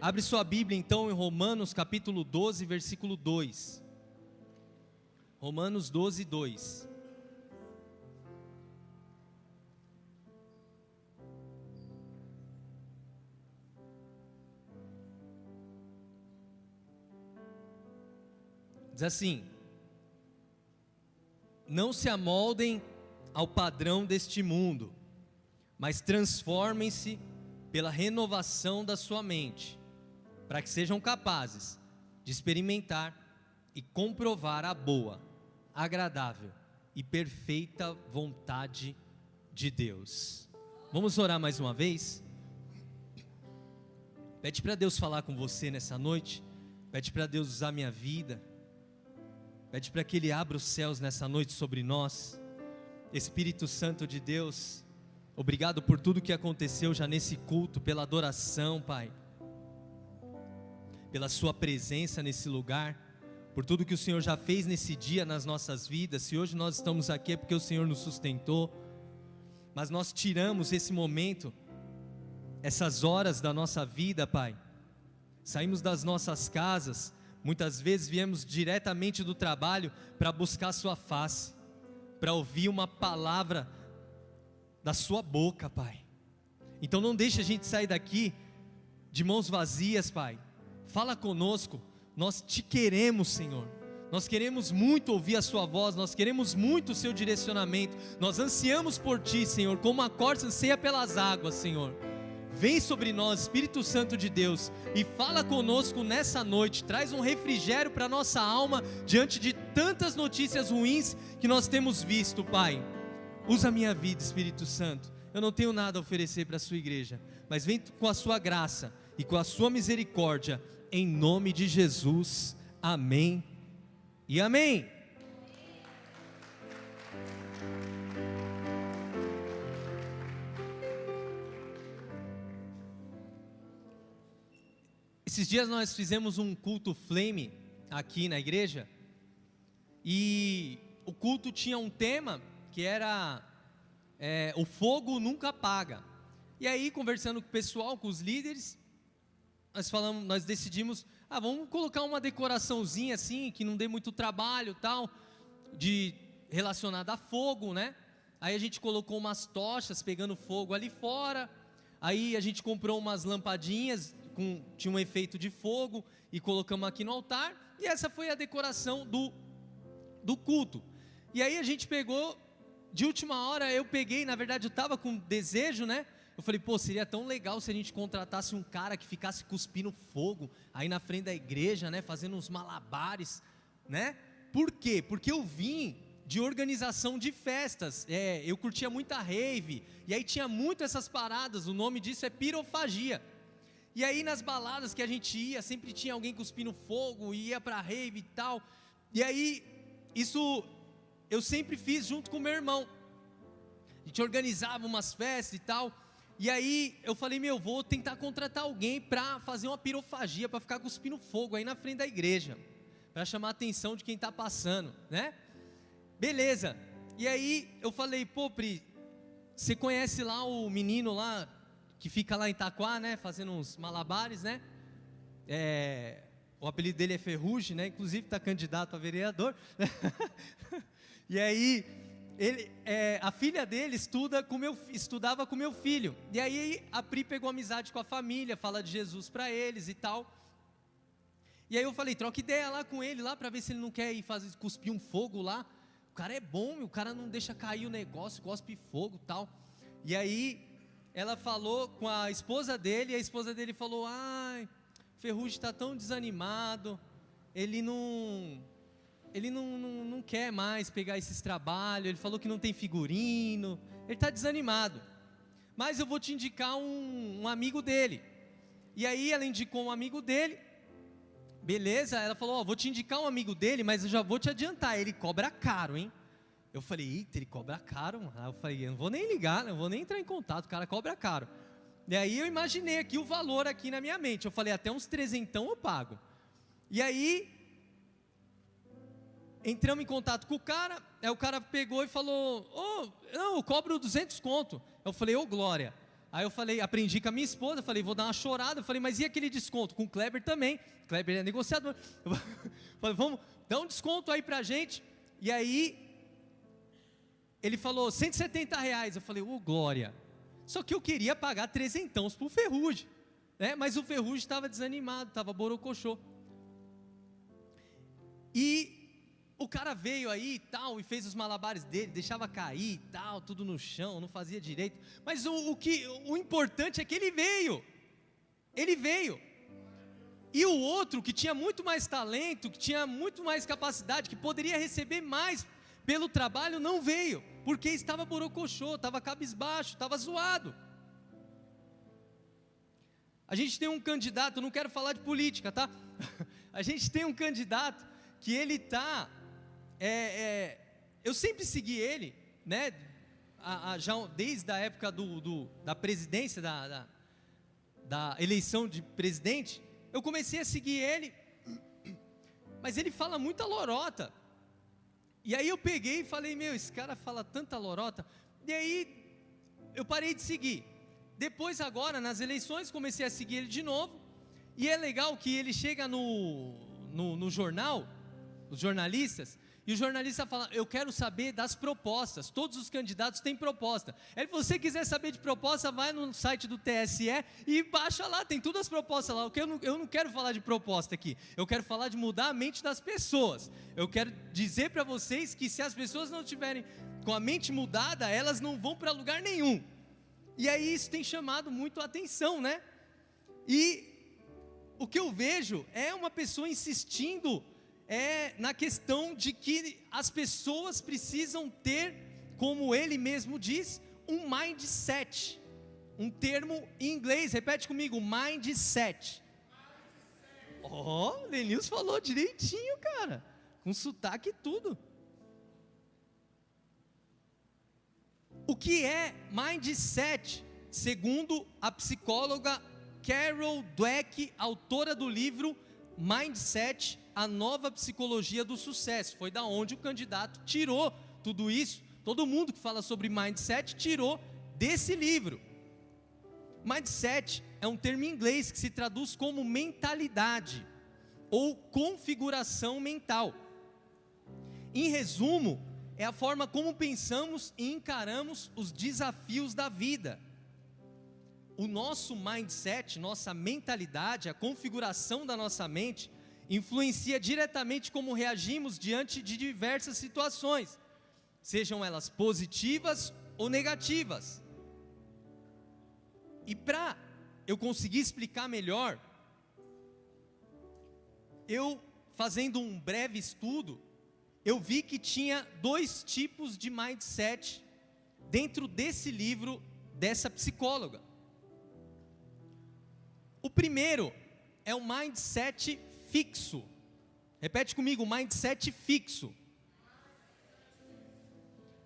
Abre sua Bíblia então em Romanos capítulo 12, versículo 2. Romanos 12, 2. Diz assim: não se amoldem ao padrão deste mundo, mas transformem-se pela renovação da sua mente, para que sejam capazes de experimentar e comprovar a boa, agradável e perfeita vontade de Deus. Vamos orar mais uma vez? Pede para Deus falar com você nessa noite. Pede para Deus usar minha vida. Pede para que Ele abra os céus nessa noite sobre nós. Espírito Santo de Deus, obrigado por tudo que aconteceu já nesse culto, pela adoração, Pai, pela sua presença nesse lugar, por tudo que o Senhor já fez nesse dia nas nossas vidas. Se hoje nós estamos aqui é porque o Senhor nos sustentou, mas nós tiramos esse momento, essas horas da nossa vida, Pai, saímos das nossas casas, muitas vezes viemos diretamente do trabalho para buscar a sua face, para ouvir uma palavra da sua boca, Pai. Então não deixe a gente sair daqui de mãos vazias, Pai. Fala conosco, nós te queremos, Senhor. Nós queremos muito ouvir a sua voz, nós queremos muito o seu direcionamento. Nós ansiamos por ti, Senhor, como a corça anseia pelas águas, Senhor. Vem sobre nós, Espírito Santo de Deus, e fala conosco nessa noite. Traz um refrigério para nossa alma diante de tantas notícias ruins que nós temos visto, Pai. Usa a minha vida, Espírito Santo. Eu não tenho nada a oferecer para a sua igreja, mas vem com a sua graça e com a sua misericórdia, em nome de Jesus. Amém e amém. Esses dias nós fizemos um culto flame aqui na igreja, e o culto tinha um tema que era o fogo nunca apaga. E aí, conversando com o pessoal, com os líderes, nós decidimos, vamos colocar uma decoraçãozinha assim, que não dê muito trabalho, tal, relacionada a fogo, né? Aí a gente colocou umas tochas pegando fogo ali fora. Aí a gente comprou umas lampadinhas, tinha um efeito de fogo, e colocamos aqui no altar. E essa foi a decoração do culto. E aí a gente pegou, de última hora eu peguei, na verdade eu estava com desejo, né? Eu falei, seria tão legal se a gente contratasse um cara que ficasse cuspindo fogo aí na frente da igreja, né? Fazendo uns malabares, né? Por quê? Porque eu vim de organização de festas, eu curtia muita rave, e aí tinha muito essas paradas, o nome disso é pirofagia. E aí nas baladas que a gente ia, sempre tinha alguém cuspindo fogo, e ia pra rave e tal. E aí, isso eu sempre fiz junto com meu irmão. A gente organizava umas festas e tal. E aí eu falei, vou tentar contratar alguém para fazer uma pirofagia, para ficar cuspindo fogo aí na frente da igreja, para chamar a atenção de quem está passando, né? Beleza. E aí eu falei, Pri, você conhece lá o menino lá, que fica lá em Itaquá, né, fazendo uns malabares, né? O apelido dele é Ferrugem, né? Inclusive está candidato a vereador. E aí, a filha dele estudava com meu filho. E aí a Pri pegou amizade com a família, fala de Jesus para eles e tal. E aí eu falei, troca ideia lá com ele, lá para ver se ele não quer ir cuspir um fogo lá. O cara é bom, o cara não deixa cair o negócio, cospe fogo e tal. E aí ela falou com a esposa dele, e a esposa dele falou, Ferrugem está tão desanimado, ele não quer mais pegar esses trabalhos, ele falou que não tem figurino, ele está desanimado, mas eu vou te indicar um amigo dele. E aí ela indicou um amigo dele, beleza, ela falou, vou te indicar um amigo dele, mas eu já vou te adiantar, ele cobra caro, hein? Eu falei, eita, ele cobra caro, mano. Aí eu falei, eu não vou nem ligar, não vou nem entrar em contato, o cara cobra caro. E aí eu imaginei aqui o valor aqui na minha mente, eu falei, até uns 300 eu pago. E aí entramos em contato com o cara, aí o cara pegou e falou, não, eu cobro 200 conto. Eu falei, glória. Aí eu falei, aprendi com a minha esposa, falei, vou dar uma chorada. Eu falei, mas e aquele desconto? Com o Kleber também. O Kleber é negociador. Eu falei, vamos dar um desconto aí pra gente. E aí, ele falou, R$170. Eu falei, glória. Só que eu queria pagar trezentãos pro Ferrugem, né? Mas o Ferrugem estava desanimado, estava borocochô. E o cara veio aí e tal, e fez os malabares dele, deixava cair e tal, tudo no chão, não fazia direito. Mas o importante é que ele veio. Ele veio. E o outro, que tinha muito mais talento, que tinha muito mais capacidade, que poderia receber mais pelo trabalho, não veio, porque estava borocochô, estava cabisbaixo, estava zoado. A gente tem um candidato, não quero falar de política, tá? A gente tem um candidato que ele está... eu sempre segui ele, né? Já desde a época da presidência, da eleição de presidente, eu comecei a seguir ele, mas ele fala muita lorota. E aí eu peguei e falei, esse cara fala tanta lorota. E aí eu parei de seguir. Depois agora, nas eleições, comecei a seguir ele de novo. E é legal que ele chega no jornal, os jornalistas, e o jornalista fala, eu quero saber das propostas, todos os candidatos têm proposta. Aí, se você quiser saber de proposta, vai no site do TSE e baixa lá, tem todas as propostas lá. Eu não quero falar de proposta aqui, eu quero falar de mudar a mente das pessoas. Eu quero dizer para vocês que se as pessoas não estiverem com a mente mudada, elas não vão para lugar nenhum. E aí isso tem chamado muito a atenção, né? E o que eu vejo é uma pessoa insistindo na questão de que as pessoas precisam ter, como ele mesmo diz, um mindset, um termo em inglês, repete comigo, mindset. Lenils falou direitinho, cara, com sotaque e tudo. O que é mindset? Segundo a psicóloga Carol Dweck, autora do livro Mindset, a nova psicologia do sucesso. Foi da onde o candidato tirou tudo isso. Todo mundo que fala sobre mindset tirou desse livro. Mindset é um termo em inglês que se traduz como mentalidade ou configuração mental. Em resumo, é a forma como pensamos e encaramos os desafios da vida. O nosso mindset, nossa mentalidade, a configuração da nossa mente, influencia diretamente como reagimos diante de diversas situações, sejam elas positivas ou negativas. E para eu conseguir explicar melhor, eu fazendo um breve estudo, eu vi que tinha 2 tipos de mindset dentro desse livro dessa psicóloga. O primeiro é o mindset fixo. Repete comigo, mindset fixo.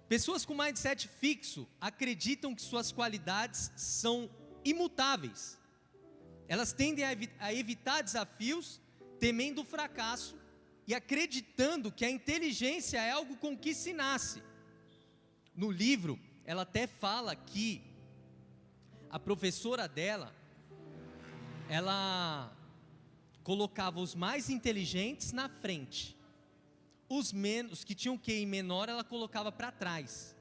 Pessoas com mindset fixo acreditam que suas qualidades são imutáveis. Elas tendem a evitar desafios, temendo o fracasso e acreditando que a inteligência é algo com que se nasce. No livro, ela até fala que a professora dela, ela colocava os mais inteligentes na frente, os que tinham QI menor, ela colocava para trás.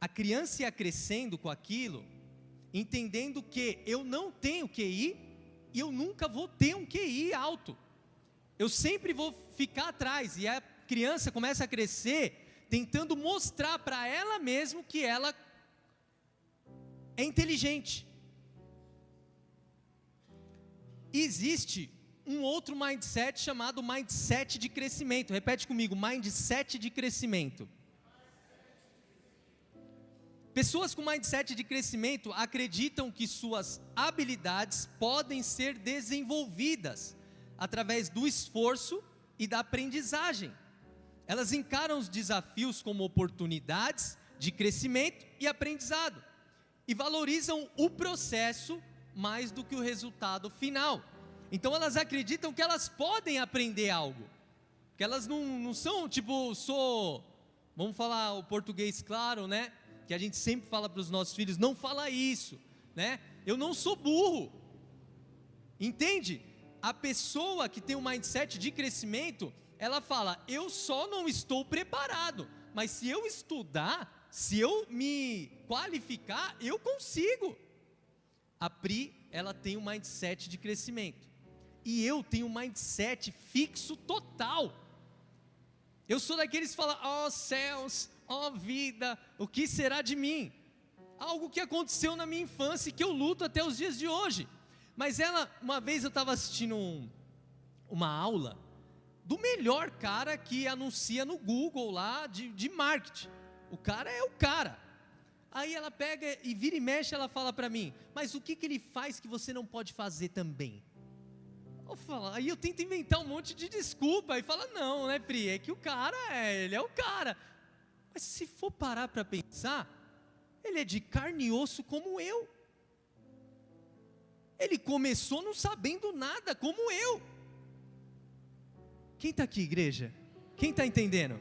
A criança ia crescendo com aquilo, entendendo que eu não tenho QI e eu nunca vou ter um QI alto. Eu sempre vou ficar atrás. E a criança começa a crescer tentando mostrar para ela mesma que ela é inteligente. Existe um outro mindset chamado mindset de crescimento. Repete comigo, mindset de crescimento. Pessoas com mindset de crescimento acreditam que suas habilidades podem ser desenvolvidas através do esforço e da aprendizagem. Elas encaram os desafios como oportunidades de crescimento e aprendizado e valorizam o processo mais do que o resultado final. Então elas acreditam que elas podem aprender algo, que elas não são tipo, vamos falar o português claro, né? Que a gente sempre fala para os nossos filhos, não fala isso, né? Eu não sou burro. Entende? A pessoa que tem um mindset de crescimento, ela fala: eu só não estou preparado, mas se eu estudar, se eu me qualificar, eu consigo. A Pri, ela tem um mindset de crescimento, e eu tenho um mindset fixo total. Eu sou daqueles que falam: ó céus, ó vida, o que será de mim? Algo que aconteceu na minha infância e que eu luto até os dias de hoje. Mas uma vez eu estava assistindo uma aula do melhor cara que anuncia no Google lá de marketing. O cara é o cara. Aí ela pega e vira e mexe, ela fala para mim: mas o que ele faz que você não pode fazer também? Aí eu tento inventar um monte de desculpa, e fala: não, né, Pri, é que o cara ele é o cara. Mas se for parar para pensar, ele é de carne e osso como eu. Ele começou não sabendo nada, como eu. Quem está aqui, igreja? Quem está entendendo?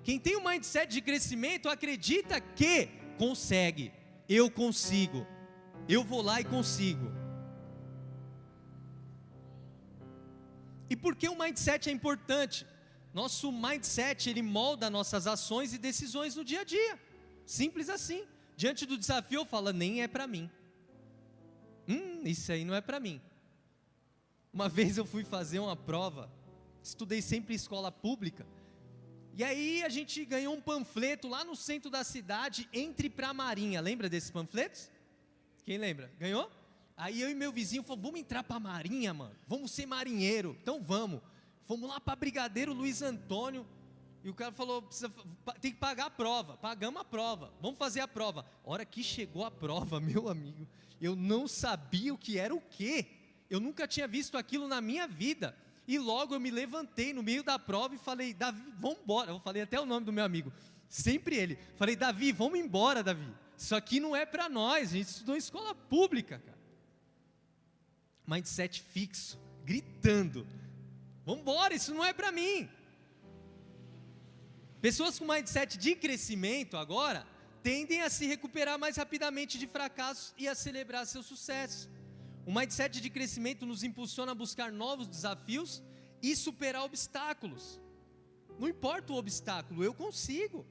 Quem tem um mindset de crescimento acredita que consegue. Eu consigo. Eu vou lá e consigo. E por que o mindset é importante? Nosso mindset, ele molda nossas ações e decisões no dia a dia. Simples assim. Diante do desafio eu falo: nem é para mim. Isso aí não é para mim. Uma vez eu fui fazer uma prova, estudei sempre em escola pública, e aí a gente ganhou um panfleto lá no centro da cidade: entre para a Marinha. Lembra desses panfletos? Quem lembra? Ganhou? Aí eu e meu vizinho falamos: vamos entrar para a Marinha, mano, vamos ser marinheiro. Então vamos. Fomos lá para Brigadeiro Luiz Antônio, e o cara falou: tem que pagar a prova. Pagamos a prova, vamos fazer a prova. A hora que chegou a prova, meu amigo, eu não sabia o que era o quê. Eu nunca tinha visto aquilo na minha vida. E logo eu me levantei no meio da prova e falei: Davi, vamos embora. Eu falei até o nome do meu amigo, sempre ele. Falei: Davi, vamos embora, Davi. Isso aqui não é para nós, a gente estudou em escola pública, cara. Mindset fixo, gritando: vamos embora, isso não é para mim. Pessoas com mindset de crescimento agora tendem a se recuperar mais rapidamente de fracassos e a celebrar seu sucesso. O mindset de crescimento nos impulsiona a buscar novos desafios e superar obstáculos. Não importa o obstáculo, eu consigo.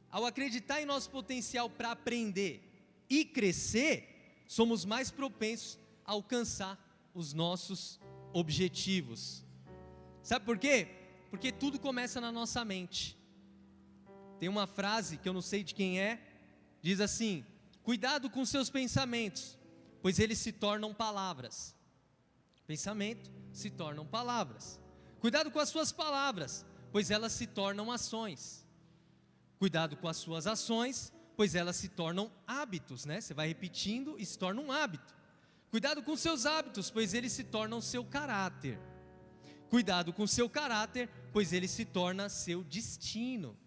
Ao acreditar em nosso potencial para aprender e crescer, somos mais propensos a alcançar os nossos objetivos. Sabe por quê? Porque tudo começa na nossa mente. Tem uma frase que eu não sei de quem é, diz assim: cuidado com seus pensamentos, pois eles se tornam palavras. Pensamento se tornam palavras. Cuidado com as suas palavras, pois elas se tornam ações. Cuidado com as suas ações, pois elas se tornam hábitos, né? Você vai repetindo e se torna um hábito. Cuidado com seus hábitos, pois eles se tornam seu caráter. Cuidado com seu caráter, pois ele se torna seu destino.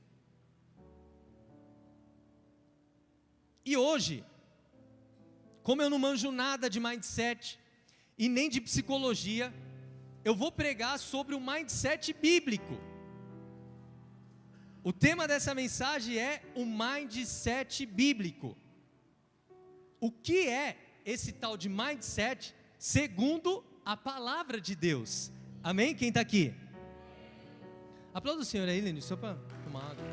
E hoje, como eu não manjo nada de mindset e nem de psicologia, eu vou pregar sobre o mindset bíblico. O tema dessa mensagem é o mindset bíblico. O que é esse tal de mindset segundo a palavra de Deus? Amém? Quem está aqui? Aplauda o Senhor aí, Lênin, só para tomar água.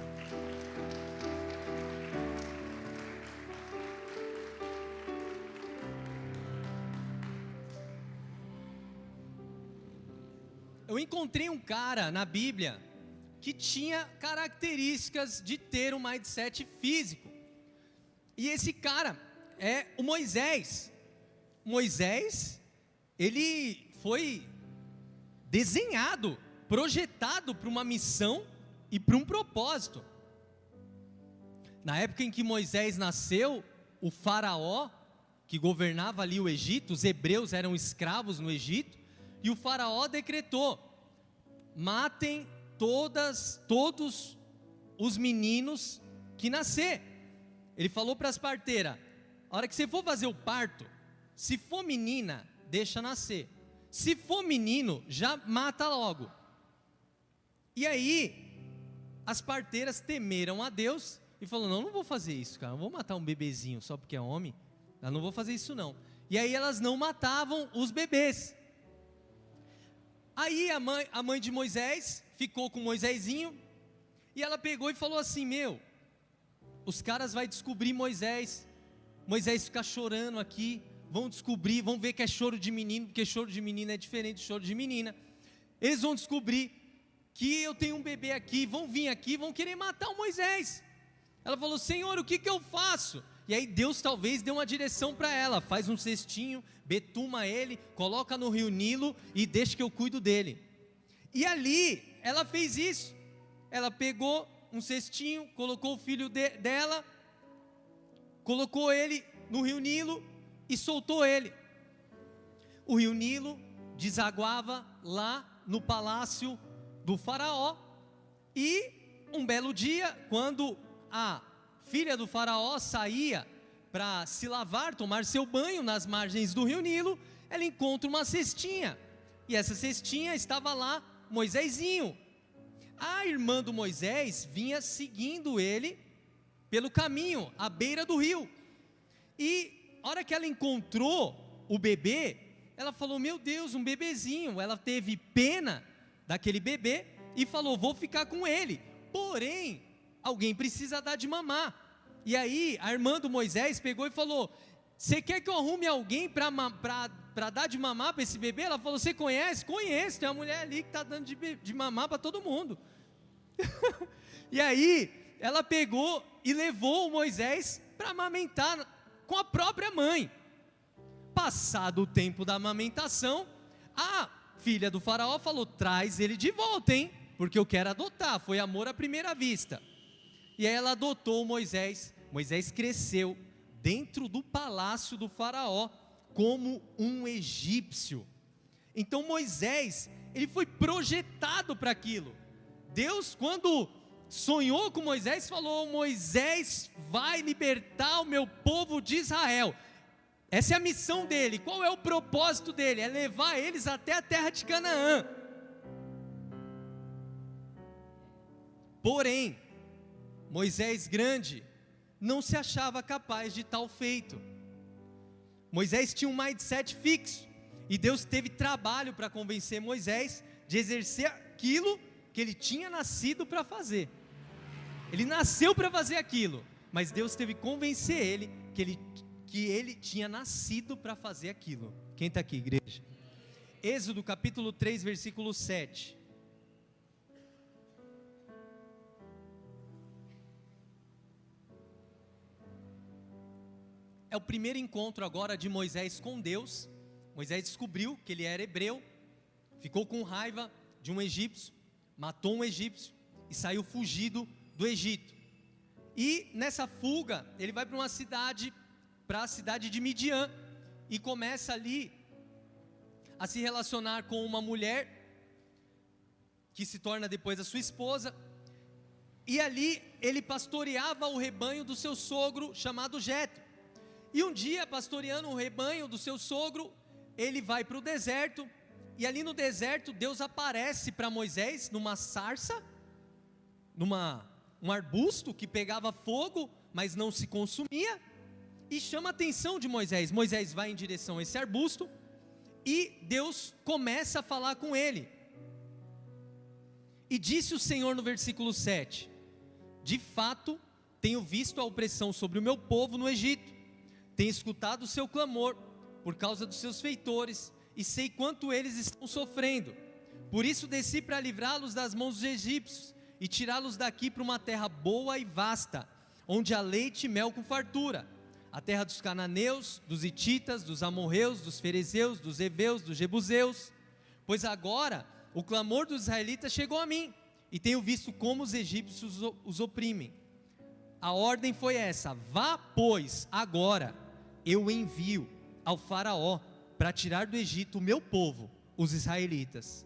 Eu encontrei um cara na Bíblia que tinha características de ter um mindset físico. E esse cara é o Moisés. Moisés, ele foi desenhado, projetado para uma missão e para um propósito. Na época em que Moisés nasceu, o faraó, que governava ali o Egito, os hebreus eram escravos no Egito, e o faraó decretou: matem todos os meninos que nascer. Ele falou para as parteiras: a hora que você for fazer o parto, se for menina, deixa nascer. Se for menino, já mata logo. E aí, as parteiras temeram a Deus e falaram: não vou fazer isso, cara, não vou matar um bebezinho só porque é homem. Eu não vou fazer isso não. E aí elas não matavam os bebês. Aí a mãe de Moisés ficou com Moisésinho, e ela pegou e falou assim: os caras vão descobrir Moisés fica chorando aqui, vão descobrir, vão ver que é choro de menino, porque choro de menina é diferente de choro de menina. Eles vão descobrir que eu tenho um bebê aqui, vão vir aqui, vão querer matar o Moisés. Ela falou: Senhor, o que eu faço? E aí Deus talvez deu uma direção para ela: faz um cestinho, betuma ele, coloca no rio Nilo e deixa que eu cuido dele. E ali ela fez isso. Ela pegou um cestinho, colocou o filho dela, colocou ele no rio Nilo e soltou ele. O rio Nilo desaguava lá no palácio do faraó. E um belo dia, quando a filha do faraó saía para se lavar, tomar seu banho nas margens do rio Nilo, ela encontra uma cestinha, e essa cestinha estava lá Moisésinho. A irmã do Moisés vinha seguindo ele pelo caminho, à beira do rio, e a hora que ela encontrou o bebê, ela falou: meu Deus, um bebezinho. Ela teve pena daquele bebê e falou: vou ficar com ele, porém, alguém precisa dar de mamar. E aí a irmã do Moisés pegou e falou: você quer que eu arrume alguém para dar de mamar para esse bebê? Ela falou: você conhece? Conheço, tem uma mulher ali que está dando de mamar para todo mundo. E aí ela pegou e levou o Moisés para amamentar com a própria mãe. Passado o tempo da amamentação, a filha do faraó falou: traz ele de volta, hein? Porque eu quero adotar. Foi amor à primeira vista. E aí ela adotou o Moisés. Moisés cresceu dentro do palácio do faraó como um egípcio. Então Moisés, ele foi projetado para aquilo. Deus, quando sonhou com Moisés, falou: Moisés vai libertar o meu povo de Israel. Essa é a missão dele. Qual é o propósito dele? É levar eles até a terra de Canaã. Porém, Moisés grande não se achava capaz de tal feito. Moisés tinha um mindset fixo, e Deus teve trabalho para convencer Moisés de exercer aquilo que ele tinha nascido para fazer. Ele nasceu para fazer aquilo, mas Deus teve que convencer ele que ele tinha nascido para fazer aquilo. Quem está aqui, igreja? Êxodo capítulo 3, versículo 7. É o primeiro encontro agora de Moisés com Deus. Moisés descobriu que ele era hebreu, ficou com raiva de um egípcio, matou um egípcio e saiu fugido do Egito. E nessa fuga, ele vai para a cidade de Midian, e começa ali a se relacionar com uma mulher, que se torna depois a sua esposa, e ali ele pastoreava o rebanho do seu sogro, chamado Jetro. E um dia, pastoreando o rebanho do seu sogro, ele vai para o deserto, e ali no deserto, Deus aparece para Moisés, numa sarça, um arbusto que pegava fogo, mas não se consumia, e chama a atenção de Moisés. Moisés vai em direção a esse arbusto, e Deus começa a falar com ele. E disse o Senhor no versículo 7, de fato, tenho visto a opressão sobre o meu povo no Egito, tenho escutado o seu clamor, por causa dos seus feitores, e sei quanto eles estão sofrendo, por isso desci para livrá-los das mãos dos egípcios, e tirá-los daqui para uma terra boa e vasta, onde há leite e mel com fartura, a terra dos cananeus, dos hititas, dos amorreus, dos ferezeus, dos heveus, dos jebuseus, pois agora o clamor dos israelitas chegou a mim, e tenho visto como os egípcios os oprimem. A ordem foi essa: vá, pois, agora, eu envio ao faraó, para tirar do Egito o meu povo, os israelitas.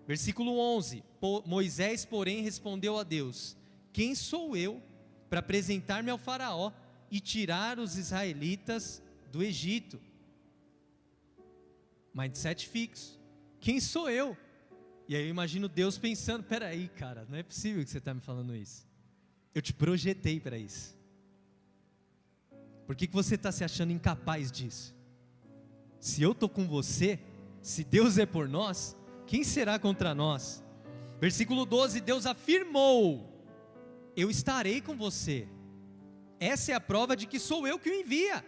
Versículo 11, Moisés, porém, respondeu a Deus: quem sou eu para apresentar-me ao faraó e tirar os israelitas do Egito? Mindset fixo. Quem sou eu? E aí eu imagino Deus pensando: peraí, cara, não é possível que você está me falando isso. Eu te projetei para isso. Por que você está se achando incapaz disso? Se eu estou com você, se Deus é por nós, quem será contra nós? Versículo 12, Deus afirmou: eu estarei com você. Essa é a prova de que sou eu que o envia.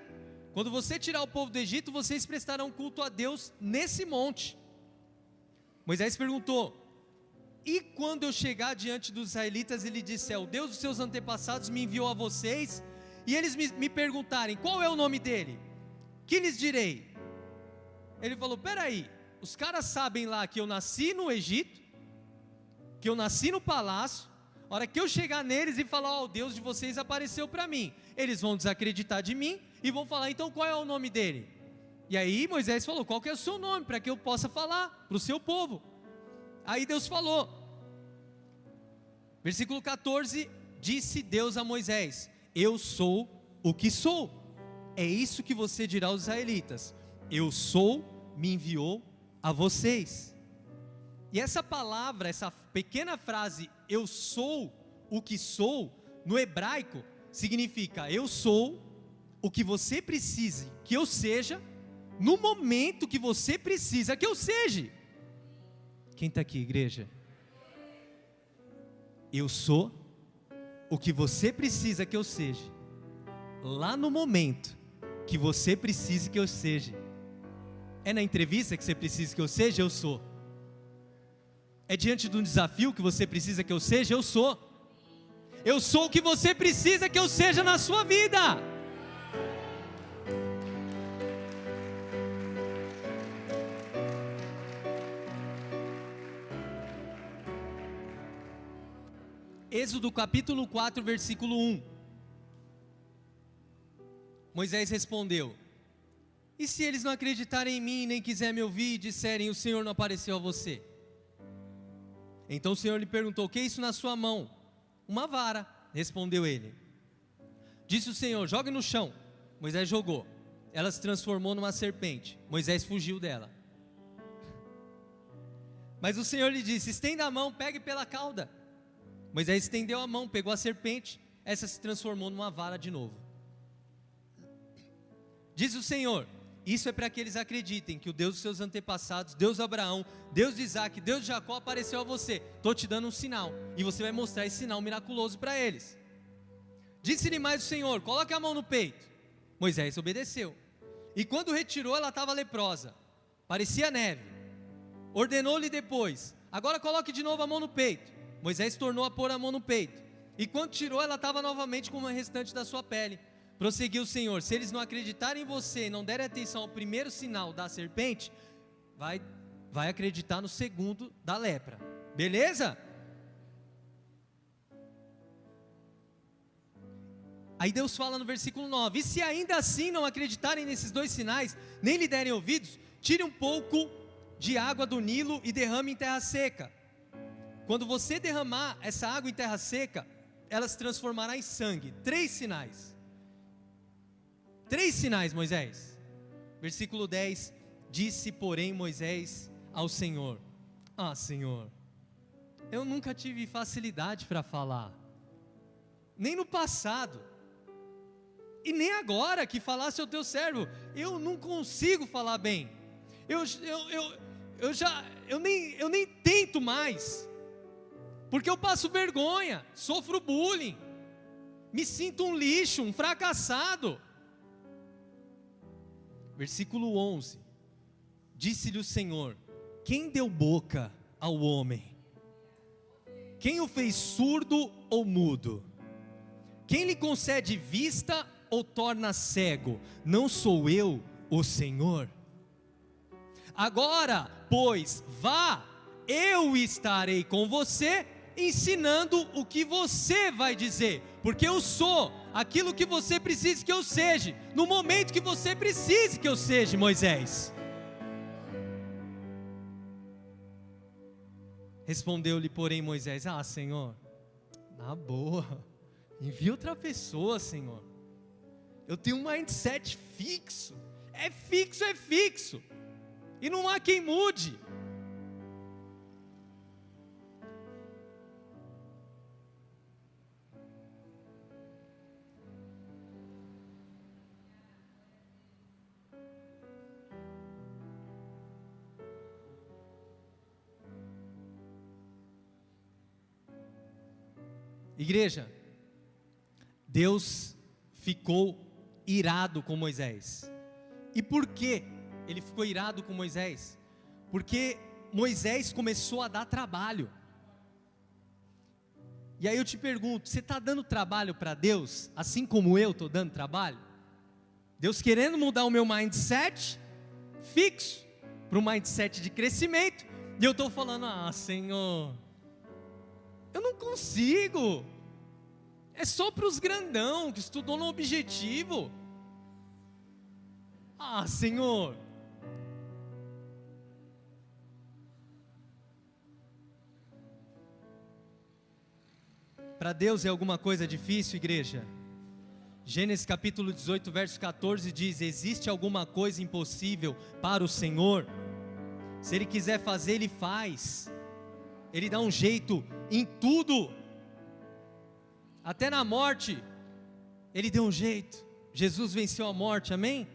Quando você tirar o povo do Egito, vocês prestarão culto a Deus nesse monte. Moisés perguntou: e quando eu chegar diante dos israelitas e lhe disser, o Deus dos seus antepassados me enviou a vocês, e eles me perguntarem, qual é o nome dele? Que lhes direi? Ele falou, peraí, os caras sabem lá que eu nasci no Egito, que eu nasci no palácio. A hora que eu chegar neles e falar, o Deus de vocês apareceu para mim, eles vão desacreditar de mim e vão falar, então qual é o nome dele? E aí Moisés falou, qual que é o seu nome, para que eu possa falar para o seu povo? Aí Deus falou, versículo 14, disse Deus a Moisés, eu sou o que sou. É isso que você dirá aos israelitas, eu sou, me enviou a vocês. E essa palavra, essa pequena frase, eu sou o que sou, no hebraico, significa, eu sou o que você precise que eu seja, no momento que você precisa que eu seja. Quem está aqui, igreja? Eu sou o que você precisa que eu seja, lá no momento que você precisa que eu seja. É na entrevista que você precisa que eu seja? Eu sou. É diante de um desafio que você precisa que eu seja? Eu sou. Eu sou o que você precisa que eu seja na sua vida. Êxodo capítulo 4, versículo 1. Moisés respondeu, e se eles não acreditarem em mim, nem quiserem me ouvir, e disserem, o Senhor não apareceu a você? Então o Senhor lhe perguntou, o que é isso na sua mão? Uma vara, respondeu ele. Disse o Senhor, jogue no chão. Moisés jogou, ela se transformou numa serpente. Moisés fugiu dela. Mas o Senhor lhe disse, estenda a mão, pegue pela cauda. Moisés estendeu a mão, pegou a serpente, essa se transformou numa vara de novo. Diz o Senhor, isso é para que eles acreditem que o Deus dos seus antepassados, Deus de Abraão, Deus de Isaac, Deus de Jacó apareceu a você. Estou te dando um sinal, e você vai mostrar esse sinal miraculoso para eles. Disse-lhe mais o Senhor, coloque a mão no peito. Moisés obedeceu, e quando retirou ela estava leprosa, parecia neve. Ordenou-lhe depois, agora coloque de novo a mão no peito. Moisés tornou a pôr a mão no peito, e quando tirou ela estava novamente como o restante da sua pele. Prosseguiu o Senhor, se eles não acreditarem em você e não derem atenção ao primeiro sinal da serpente, vai acreditar no segundo da lepra, beleza? Aí Deus fala no versículo 9, e se ainda assim não acreditarem nesses dois sinais, nem lhe derem ouvidos, tire um pouco de água do Nilo e derrame em terra seca. Quando você derramar essa água em terra seca, ela se transformará em sangue. 3 sinais. 3 sinais, Moisés. Versículo 10, disse porém Moisés ao Senhor, Senhor, eu nunca tive facilidade para falar, nem no passado, e nem agora que falasse ao teu servo, eu não consigo falar bem, eu nem tento mais, porque eu passo vergonha, sofro bullying, me sinto um lixo, um fracassado. Versículo 11, disse-lhe o Senhor, quem deu boca ao homem? Quem o fez surdo ou mudo? Quem lhe concede vista ou torna cego? Não sou eu, o Senhor? Agora, pois, vá, eu estarei com você, ensinando o que você vai dizer, porque eu sou aquilo que você precisa que eu seja, no momento que você precise que eu seja, Moisés. Respondeu-lhe, porém, Moisés, Senhor, na boa, envia outra pessoa, Senhor, eu tenho um mindset fixo, e não há quem mude. Igreja, Deus ficou irado com Moisés. E por que ele ficou irado com Moisés? Porque Moisés começou a dar trabalho. E aí eu te pergunto, você está dando trabalho para Deus, assim como eu estou dando trabalho? Deus querendo mudar o meu mindset fixo para um mindset de crescimento, e eu estou falando, Senhor, eu não consigo, é só para os grandão, que estudou no objetivo. Senhor, para Deus é alguma coisa difícil, igreja? Gênesis capítulo 18, verso 14 diz: existe alguma coisa impossível para o Senhor? Se Ele quiser fazer, Ele faz. Ele dá um jeito em tudo. Até na morte, Ele deu um jeito. Jesus venceu a morte, amém?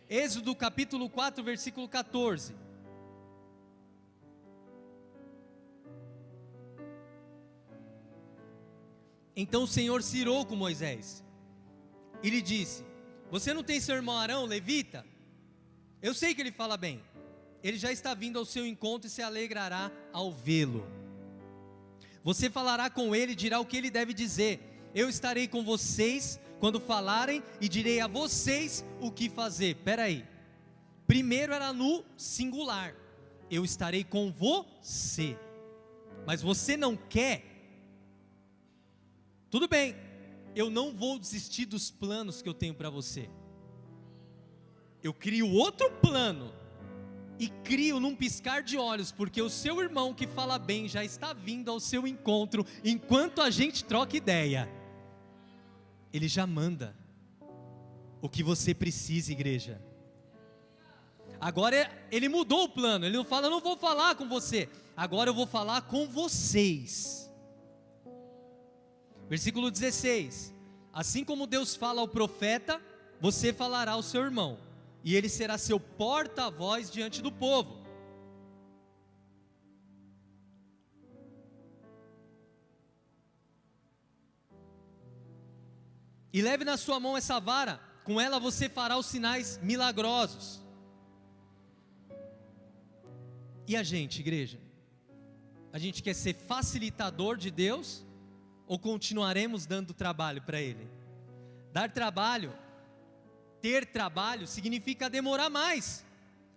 Êxodo capítulo 4, versículo 14. Então o Senhor se irou com Moisés e lhe disse: você não tem seu irmão Arão, levita? Eu sei que ele fala bem. Ele já está vindo ao seu encontro e se alegrará ao vê-lo. Você falará com ele e dirá o que ele deve dizer. Eu estarei com vocês quando falarem e direi a vocês o que fazer. Espera aí. Primeiro era no singular. Eu estarei com você. Mas você não quer? Tudo bem. Eu não vou desistir dos planos que eu tenho para você. Eu crio outro plano e crio num piscar de olhos, porque o seu irmão que fala bem já está vindo ao seu encontro, enquanto a gente troca ideia. Ele já manda o que você precisa, igreja. Agora ele mudou o plano, ele não fala, eu não vou falar com você, agora eu vou falar com vocês. Versículo 16: assim como Deus fala ao profeta, você falará ao seu irmão, e ele será seu porta-voz diante do povo. E leve na sua mão essa vara, com ela você fará os sinais milagrosos. E a gente, igreja? A gente quer ser facilitador de Deus? Ou continuaremos dando trabalho para Ele? Dar trabalho, ter trabalho, significa demorar mais,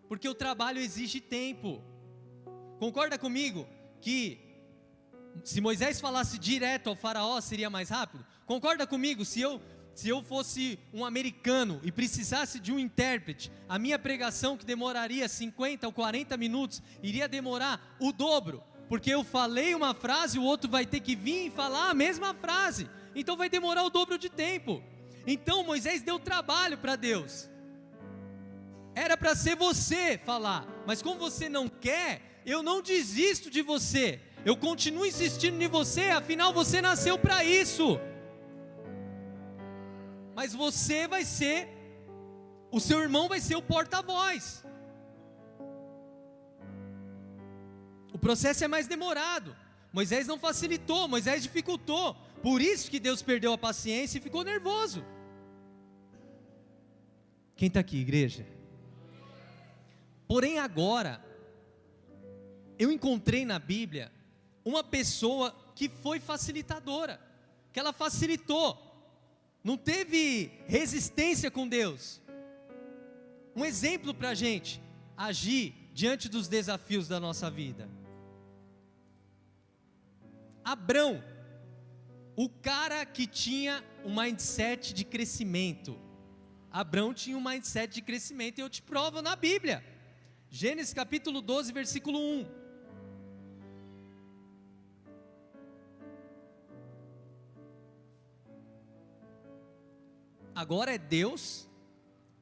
porque o trabalho exige tempo. Concorda comigo que se Moisés falasse direto ao faraó, seria mais rápido? Concorda comigo, se eu fosse um americano e precisasse de um intérprete, a minha pregação, que demoraria 50 ou 40 minutos, iria demorar o dobro, porque eu falei uma frase, o outro vai ter que vir e falar a mesma frase, então vai demorar o dobro de tempo. Então Moisés deu trabalho para Deus. Era para ser você falar, mas como você não quer, eu não desisto de você, eu continuo insistindo em você, afinal você nasceu para isso. Mas você vai ser, o seu irmão vai ser o porta-voz. O processo é mais demorado. Moisés não facilitou, Moisés dificultou. Por isso que Deus perdeu a paciência e ficou nervoso. Quem está aqui, igreja? Porém agora, eu encontrei na Bíblia uma pessoa que foi facilitadora, que ela facilitou, não teve resistência com Deus. Um exemplo para a gente agir diante dos desafios da nossa vida. Abrão, o cara que tinha um mindset de crescimento. Abrão tinha um mindset de crescimento, e eu te provo na Bíblia. Gênesis capítulo 12, versículo 1. Agora é Deus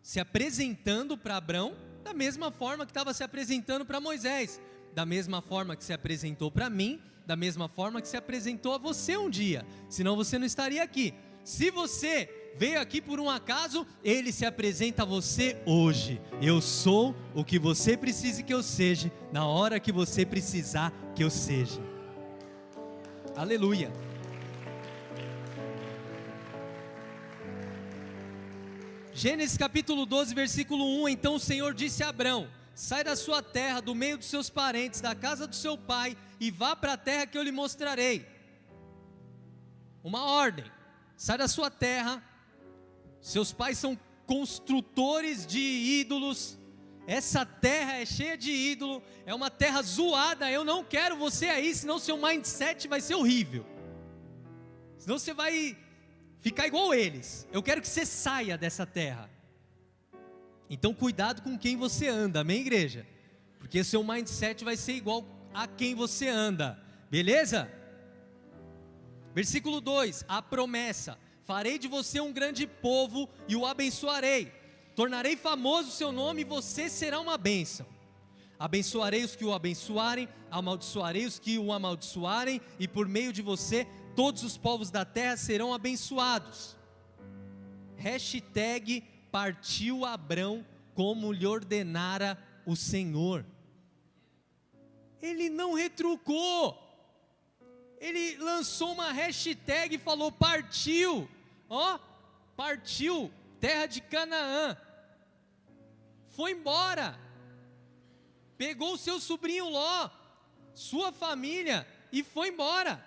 se apresentando para Abrão, da mesma forma que estava se apresentando para Moisés, da mesma forma que se apresentou para mim, da mesma forma que se apresentou a você um dia, senão você não estaria aqui. Se você veio aqui por um acaso, Ele se apresenta a você hoje. Eu sou o que você precisa que eu seja, na hora que você precisar que eu seja. Aleluia. Gênesis capítulo 12, versículo 1. Então o Senhor disse a Abrão: sai da sua terra, do meio dos seus parentes, da casa do seu pai, e vá para a terra que eu lhe mostrarei. Uma ordem: sai da sua terra. Seus pais são construtores de ídolos. Essa terra é cheia de ídolo, é uma terra zoada. Eu não quero você aí, senão seu mindset vai ser horrível, senão você vai ficar igual eles. Eu quero que você saia dessa terra. Então cuidado com quem você anda, amém, igreja? Porque seu mindset vai ser igual a quem você anda, beleza? Versículo 2, a promessa: farei de você um grande povo e o abençoarei. Tornarei famoso o seu nome e você será uma bênção. Abençoarei os que o abençoarem, amaldiçoarei os que o amaldiçoarem, e por meio de você, todos os povos da terra serão abençoados. Hashtag partiu Abrão como lhe ordenara o Senhor. Ele não retrucou. Ele lançou uma hashtag e falou: partiu. Ó, partiu. Terra de Canaã, foi embora, pegou o seu sobrinho Ló, sua família, e foi embora,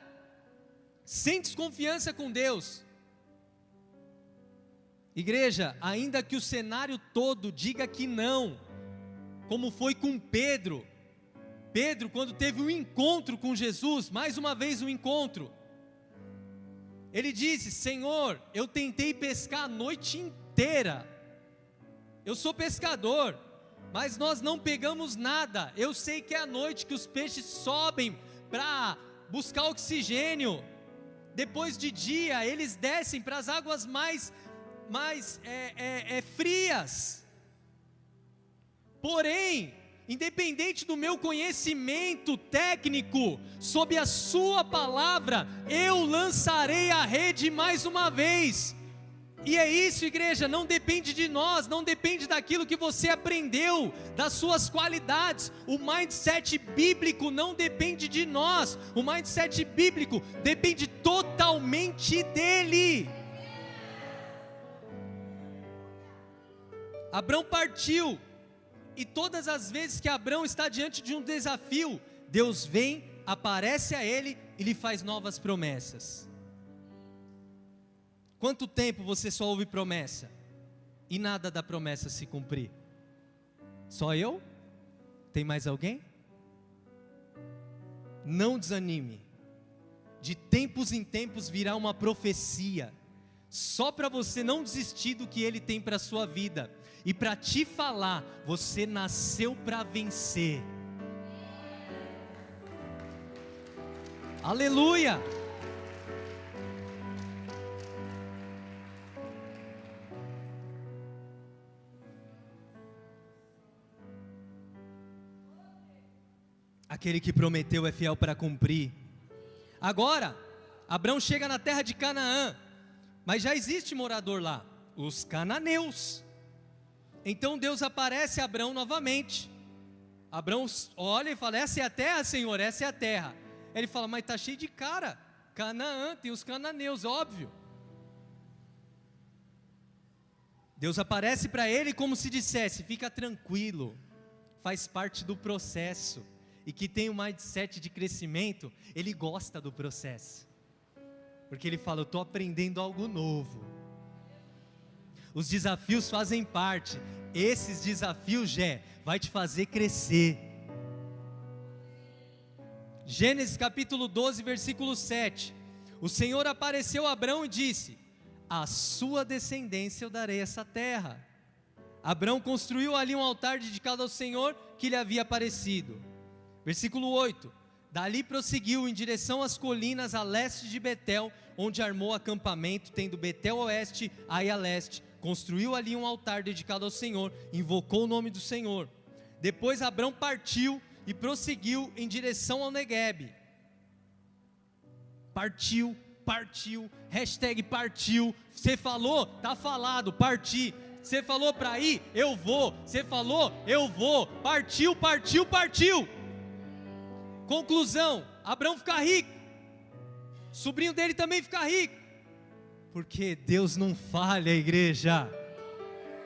sem desconfiança com Deus. Igreja, ainda que o cenário todo diga que não, como foi com Pedro, quando teve um encontro com Jesus, mais uma vez um encontro, ele disse: Senhor, eu tentei pescar a noite inteira, eu sou pescador, mas nós não pegamos nada. Eu sei que é à noite que os peixes sobem para buscar oxigênio, depois de dia eles descem para as águas mais frias. Porém, independente do meu conhecimento técnico sobre a sua palavra, eu lançarei a rede mais uma vez. E é isso, igreja, não depende de nós, não depende daquilo que você aprendeu, das suas qualidades. O mindset bíblico não depende de nós, o mindset bíblico depende totalmente dele. Abrão partiu, e todas as vezes que Abrão está diante de um desafio, Deus vem, aparece a ele e lhe faz novas promessas. Quanto tempo você só ouve promessa e nada da promessa se cumprir? Só eu? Tem mais alguém? Não desanime. De tempos em tempos virá uma profecia, só para você não desistir do que Ele tem para a sua vida, e para te falar: você nasceu para vencer. Aleluia! Aquele que prometeu é fiel para cumprir. Agora, Abrão chega na terra de Canaã, mas já existe morador lá, os cananeus. Então Deus aparece a Abrão novamente. Abrão olha e fala: essa é a terra, Senhor, essa é a terra. Ele fala: mas está cheio de cara, Canaã, tem os cananeus, óbvio. Deus aparece para ele como se dissesse: fica tranquilo, faz parte do processo. E que tem um mindset de crescimento, ele gosta do processo, porque ele fala: eu estou aprendendo algo novo. Os desafios fazem parte. Esses desafios, vai te fazer crescer. Gênesis capítulo 12, versículo 7. O Senhor apareceu a Abrão e disse: à sua descendência eu darei essa terra. Abrão construiu ali um altar dedicado ao Senhor que lhe havia aparecido. Versículo 8, dali prosseguiu em direção às colinas a leste de Betel, onde armou acampamento, tendo Betel a oeste, Ai a leste. Construiu ali um altar dedicado ao Senhor, invocou o nome do Senhor. Depois Abrão partiu e prosseguiu em direção ao Neguebe. Partiu, hashtag partiu. Você falou, tá falado, parti. Você falou para ir, eu vou. Você falou, eu vou. Partiu. Conclusão: Abrão fica rico, sobrinho dele também fica rico, porque Deus não falha, igreja.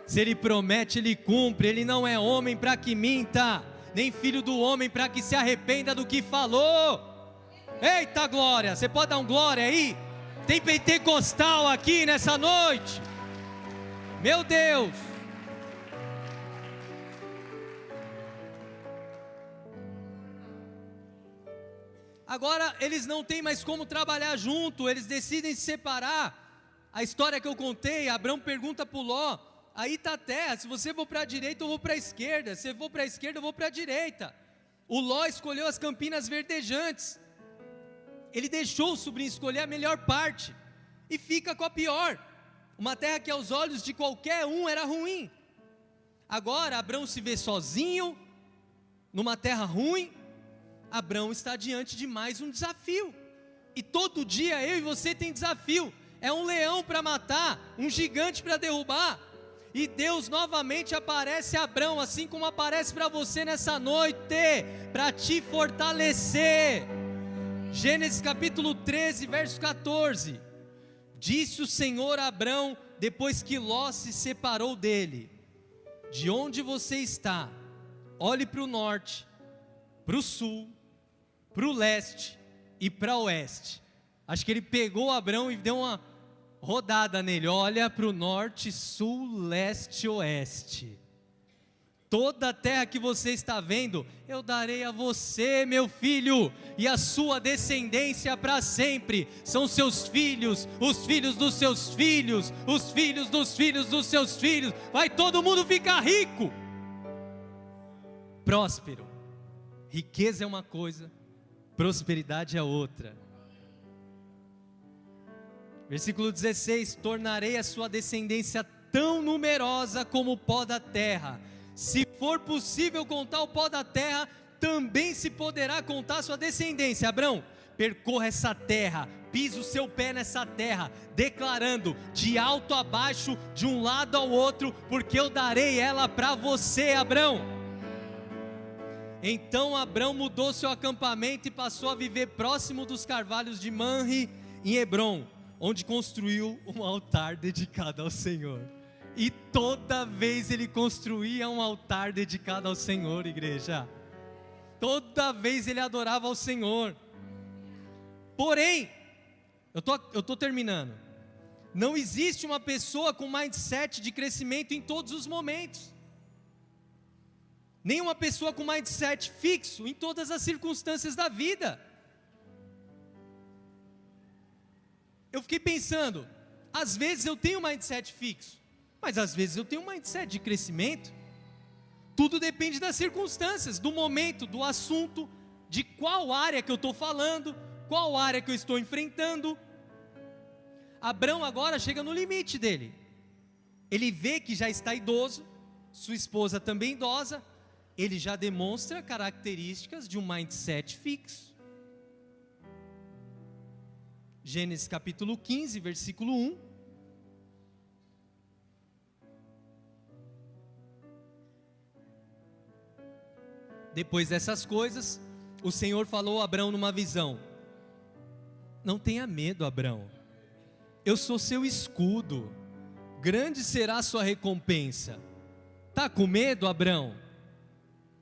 Se Ele promete, Ele cumpre. Ele não é homem para que minta, nem filho do homem para que se arrependa do que falou. Eita glória, você pode dar um glória aí? Tem pentecostal aqui nessa noite. Meu Deus. Agora eles não têm mais como trabalhar junto, eles decidem se separar. A história que eu contei, Abrão pergunta para o Ló: aí está a terra, se você for para a direita eu vou para a esquerda, se eu for para a esquerda eu vou para a direita. O Ló escolheu as campinas verdejantes. Ele deixou o sobrinho escolher a melhor parte e fica com a pior, uma terra que aos olhos de qualquer um era ruim. Agora Abrão se vê sozinho, numa terra ruim. Abrão está diante de mais um desafio, e todo dia eu e você tem desafio. É um leão para matar, um gigante para derrubar, e Deus novamente aparece a Abrão, assim como aparece para você nessa noite, para te fortalecer. Gênesis capítulo 13, verso 14, disse o Senhor a Abrão, depois que Ló se separou dele: de onde você está, olhe para o norte, para o sul, para o leste e para o oeste. Acho que ele pegou Abrão e deu uma rodada nele: olha para o norte, sul, leste e oeste. Toda a terra que você está vendo, eu darei a você, meu filho, e a sua descendência para sempre. São seus filhos, os filhos dos seus filhos, os filhos dos filhos dos seus filhos. Vai todo mundo ficar rico, próspero. Riqueza é uma coisa, prosperidade é outra. Versículo 16: tornarei a sua descendência tão numerosa como o pó da terra. Se for possível contar o pó da terra, também se poderá contar a sua descendência. Abrão, percorra essa terra, pise o seu pé nessa terra, declarando de alto a baixo, de um lado ao outro, porque eu darei ela para você, Abrão. Então Abrão mudou seu acampamento e passou a viver próximo dos carvalhos de Manre, em Hebrom, onde construiu um altar dedicado ao Senhor. E toda vez ele construía um altar dedicado ao Senhor, igreja. Toda vez ele adorava ao Senhor. Porém, eu tô terminando. Não existe uma pessoa com mindset de crescimento em todos os momentos. Nem uma pessoa com mindset fixo em todas as circunstâncias da vida. Eu fiquei pensando, às vezes eu tenho mindset fixo, mas às vezes eu tenho um mindset de crescimento. Tudo depende das circunstâncias, do momento, do assunto, de qual área que eu estou falando, qual área que eu estou enfrentando. Abrão agora chega no limite dele. Ele vê que já está idoso, sua esposa também idosa. Ele já demonstra características de um mindset fixo. Gênesis capítulo 15, versículo 1. Depois dessas coisas, o Senhor falou a Abrão numa visão: não tenha medo, Abrão, eu sou seu escudo, grande será a sua recompensa. Está com medo, Abrão?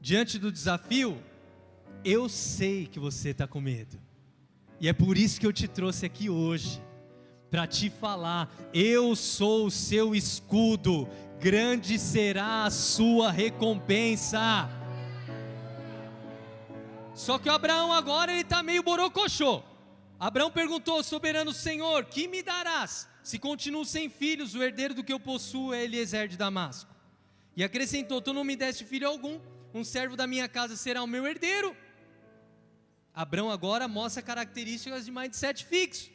Diante do desafio, eu sei que você está com medo, e é por isso que eu te trouxe aqui hoje, para te falar: eu sou o seu escudo, grande será a sua recompensa. Só que o Abraão agora ele está meio borocochô. Abraão perguntou: soberano Senhor, que me darás, se continuo sem filhos? O herdeiro do que eu possuo é Eliezer de Damasco. E acrescentou: tu não me deste filho algum, um servo da minha casa será o meu herdeiro. Abraão agora mostra características de mindset fixo.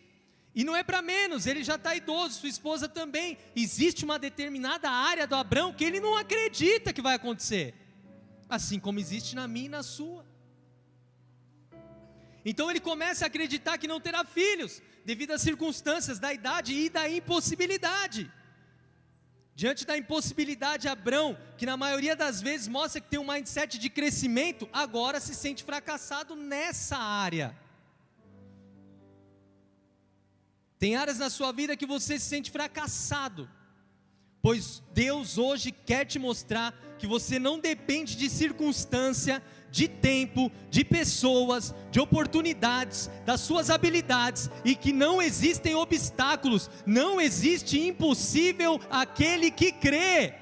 E não é para menos, ele já está idoso, sua esposa também. Existe uma determinada área do Abraão que ele não acredita que vai acontecer, assim como existe na minha e na sua. Então ele começa a acreditar que não terá filhos, devido às circunstâncias da idade e da impossibilidade. Diante da impossibilidade, Abrão, que na maioria das vezes mostra que tem um mindset de crescimento, agora se sente fracassado nessa área. Tem áreas na sua vida que você se sente fracassado, Pois Deus hoje quer te mostrar que você não depende de circunstância, de tempo, de pessoas, de oportunidades, das suas habilidades, e que não existem obstáculos, não existe impossível aquele que crê,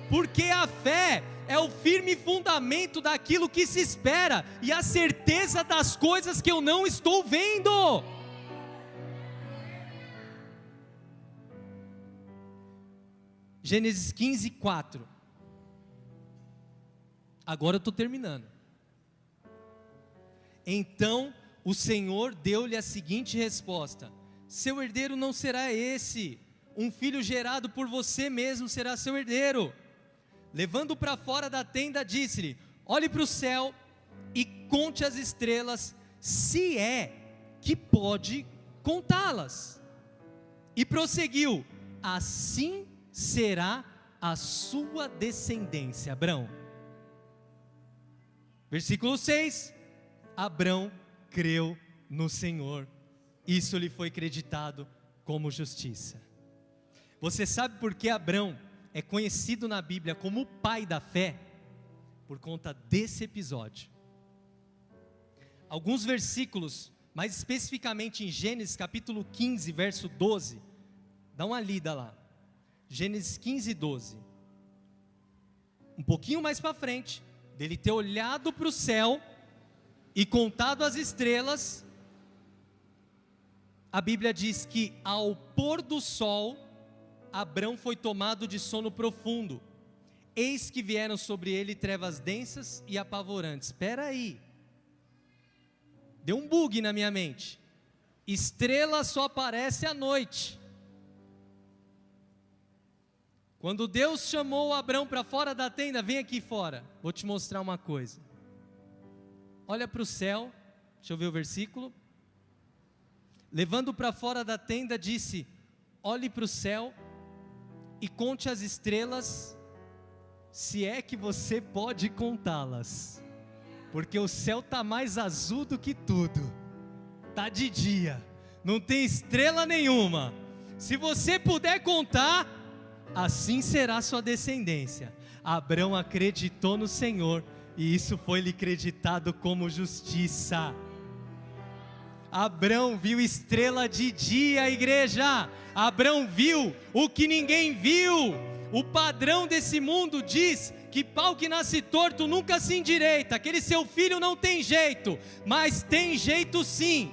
porque a fé é o firme fundamento daquilo que se espera, e a certeza das coisas que eu não estou vendo. Gênesis 15, 4. Agora eu estou terminando. Então o Senhor deu-lhe a seguinte resposta: seu herdeiro não será esse, um filho gerado por você mesmo será seu herdeiro. Levando para fora da tenda, disse-lhe: olhe para o céu e conte as estrelas, se é que pode contá-las. E prosseguiu: assim será a sua descendência. Abrão. Versículo 6. Abrão creu no Senhor, isso lhe foi creditado como justiça. Você sabe por que Abrão é conhecido na Bíblia como o pai da fé? Por conta desse episódio. Alguns versículos, mais especificamente em Gênesis capítulo 15, verso 12, dá uma lida lá. Gênesis 15, 12. Um pouquinho mais para frente, dele ter olhado para o céu e contado as estrelas, a Bíblia diz que ao pôr do sol, Abrão foi tomado de sono profundo. Eis que vieram sobre ele trevas densas e apavorantes. Espera aí, deu um bug na minha mente. Estrela só aparece à noite. Quando Deus chamou Abrão para fora da tenda: vem aqui fora, vou te mostrar uma coisa. Olha para o céu, deixa eu ver o versículo. Levando para fora da tenda, disse: olhe para o céu e conte as estrelas, se é que você pode contá-las, porque o céu está mais azul do que tudo, está de dia, não tem estrela nenhuma. Se você puder contar, assim será a sua descendência. Abrão acreditou no Senhor, e isso foi lhe creditado como justiça. Abrão viu estrela de dia, igreja. Abrão viu o que ninguém viu. O padrão desse mundo diz que pau que nasce torto nunca se endireita. Aquele seu filho não tem jeito, mas tem jeito sim.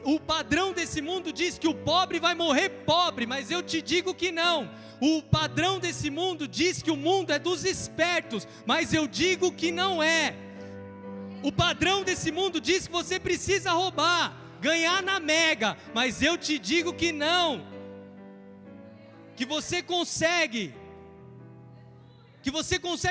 O padrão desse mundo diz que o pobre vai morrer pobre, mas eu te digo que não. O padrão desse mundo diz que o mundo é dos espertos, mas eu digo que não é. O padrão desse mundo diz que você precisa roubar, ganhar na mega, mas eu te digo que não. Que você consegue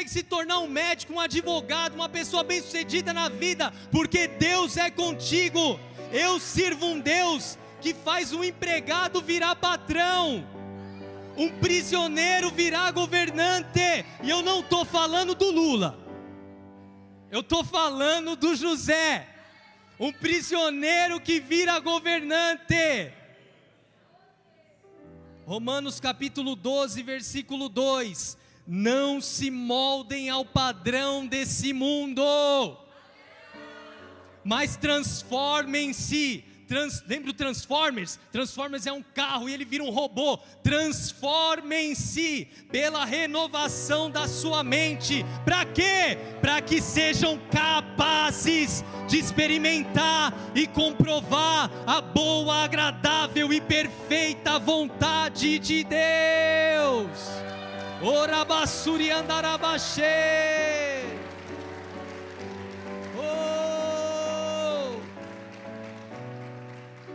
se tornar um médico, um advogado, uma pessoa bem-sucedida na vida, porque Deus é contigo. Eu sirvo um Deus que faz um empregado virar patrão, um prisioneiro virar governante. E eu não estou falando do Lula, eu estou falando do José, um prisioneiro que vira governante. Romanos capítulo 12, versículo 2: não se moldem ao padrão desse mundo, mas transformem-se. Lembra do Transformers? Transformers é um carro e ele vira um robô. Transformem-se pela renovação da sua mente. Para quê? Para que sejam capazes de experimentar e comprovar a boa, agradável e perfeita vontade de Deus. Orabassuri andarabaxê.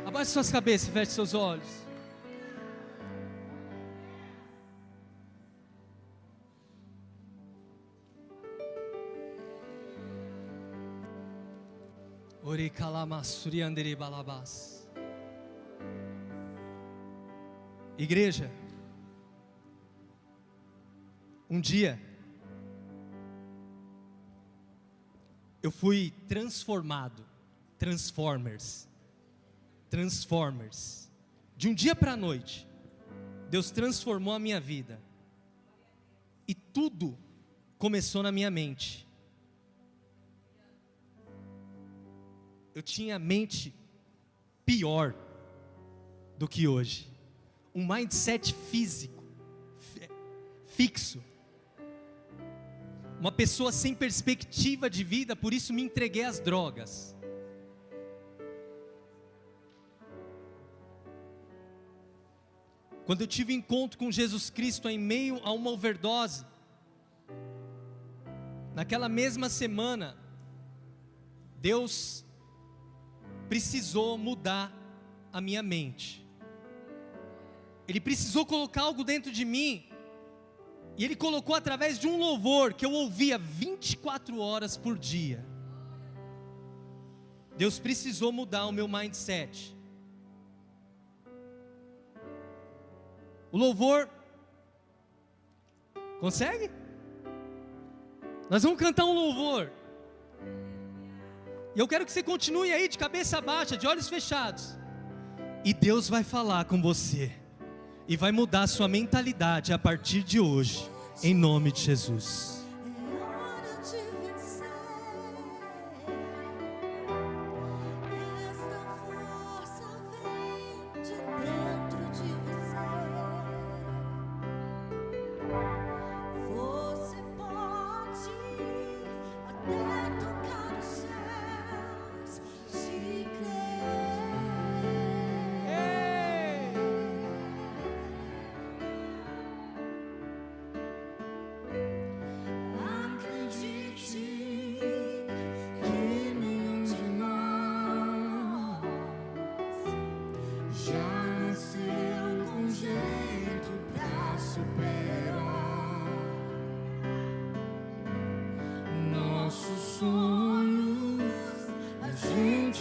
Abaixe suas cabeças e feche seus olhos. Igreja, um dia eu fui transformado. Transformers, de um dia para a noite. Deus transformou a minha vida. E tudo começou na minha mente. Eu tinha a mente pior do que hoje. Um mindset físico, fixo. Uma pessoa sem perspectiva de vida, por isso me entreguei às drogas. Quando eu tive encontro com Jesus Cristo em meio a uma overdose, naquela mesma semana, Deus precisou mudar a minha mente. Ele precisou colocar algo dentro de mim, e Ele colocou através de um louvor que eu ouvia 24 horas por dia. Deus precisou mudar o meu mindset. O louvor, consegue? Nós vamos cantar um louvor. E eu quero que você continue aí de cabeça baixa, de olhos fechados. E Deus vai falar com você. E vai mudar a sua mentalidade a partir de hoje. Em nome de Jesus.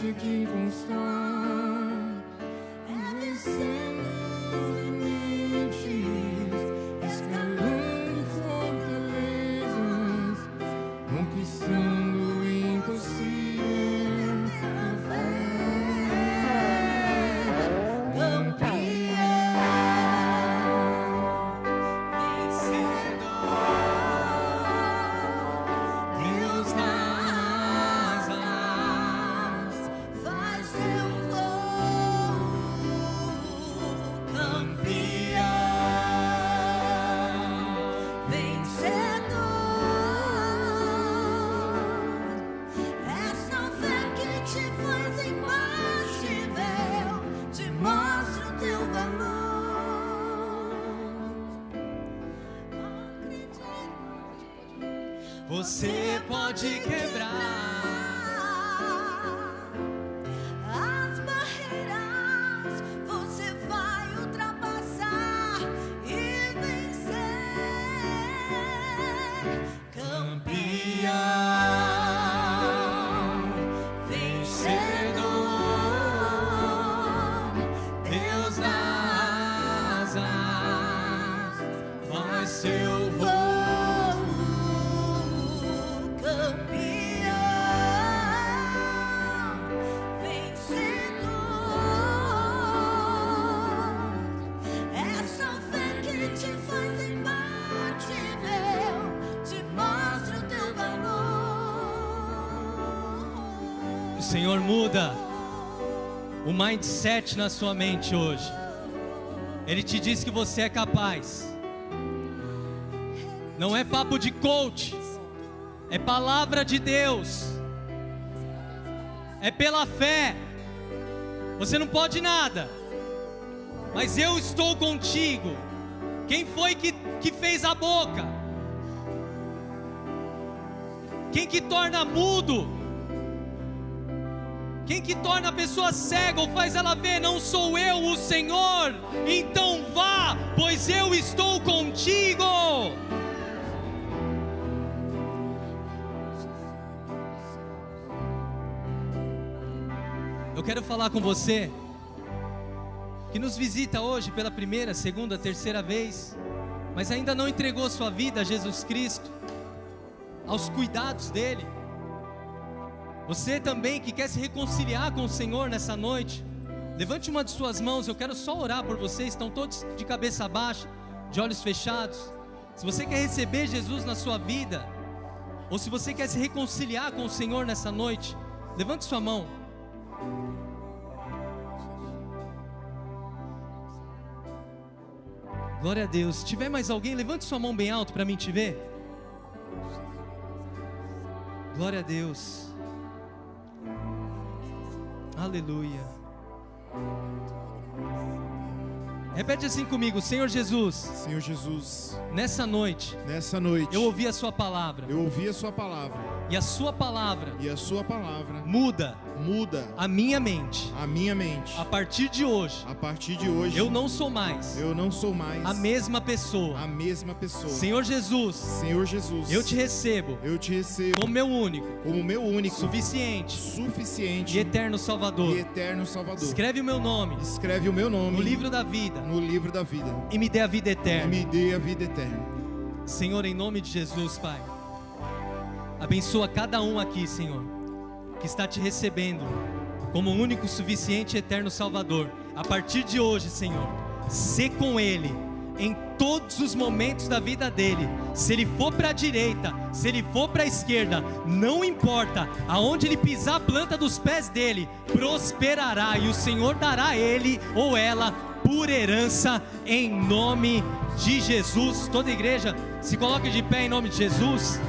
Que constar é vencendo os limites, escalando fortalezas, conquistando o impossível na fé. Campeão, vencedor, Deus das asas faz seu voo. Campeão, vencedor, essa fé que te faz imbatível, te mostra o teu valor. Você pode quebrar as barreiras, você vai ultrapassar e vencer. Campeão, vencedor, Deus das asas faz seu voo. Campeão, vencedor, essa fé que te faz imbatível, te mostra o teu valor. O Senhor muda o mindset na sua mente hoje. Ele te diz que você é capaz. Não é papo de coach, é palavra de Deus. É pela fé. Você não pode nada, mas eu estou contigo. Quem foi que fez a boca? Quem que torna mudo? Quem que torna a pessoa cega ou faz ela ver? Não sou eu, o Senhor. Então vá, pois eu estou contigo. Eu quero falar com você que nos visita hoje pela primeira, segunda, terceira vez, mas ainda não entregou sua vida a Jesus Cristo, aos cuidados dele. Você também que quer se reconciliar com o Senhor nessa noite, Levante uma de suas mãos, eu quero só orar por vocês. Estão todos de cabeça baixa, de olhos fechados. Se você quer receber Jesus na sua vida, ou se você quer se reconciliar com o Senhor nessa noite, levante sua mão. Glória a Deus. Se tiver mais alguém, levante sua mão bem alto para mim te ver. Glória a Deus. Aleluia. Repete assim comigo: Senhor Jesus, Senhor Jesus, nessa noite eu ouvi a sua palavra, e a sua palavra muda a minha mente. A partir de hoje eu não sou mais a mesma pessoa. Senhor Jesus, eu te recebo como meu único, suficiente e eterno Salvador. Escreve o meu nome no livro da vida e me dê a vida eterna. Senhor, em nome de Jesus, Pai, abençoa cada um aqui, Senhor, que está te recebendo como o único, suficiente e eterno Salvador. A partir de hoje, Senhor, sê com Ele em todos os momentos da vida dele. Se ele for para a direita, se ele for para a esquerda, não importa, aonde ele pisar a planta dos pés dele, prosperará, e o Senhor dará a ele ou ela por herança, em nome de Jesus. Toda a igreja se coloque de pé em nome de Jesus.